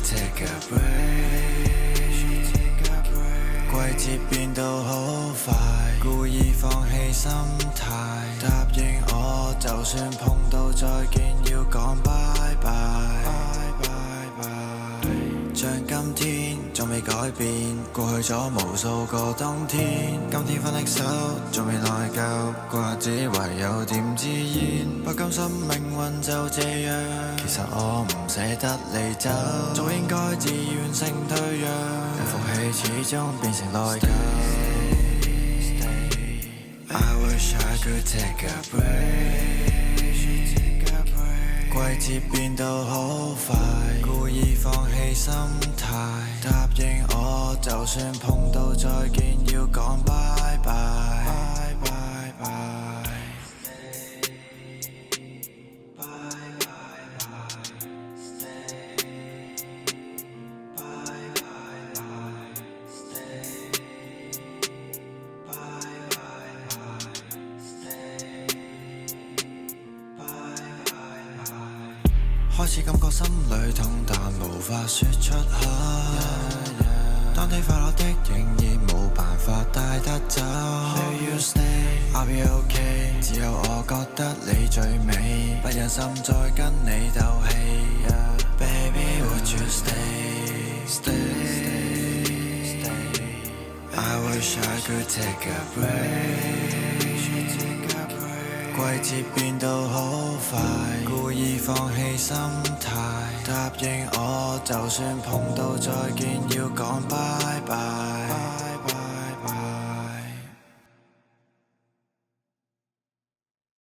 take a break。季節變到好快，故意放棄心態，答應我就算碰到再見要講拜拜。像今天仲未改變，過去咗無數個冬天，今天分的手仲未內疚，過日子唯有點支煙，不甘心命運就這樣，其實我唔捨得你走，早應該自願性退讓，但福氣始終變成內疚。I wish I could take a break。季節變到好快，故意放棄心態，答應我就算碰到再見要講拜拜。開始感覺心裏痛，但無法說出口。當你快樂的仍然冇辦法帶得走。Will you stay? I'll be okay。只有我覺得你最美，不忍心再跟你鬥氣。Baby, would you stay? Stay. I wish I could take a break。季節變到好快，故意放棄心態，答應我就算碰到再見要講拜拜。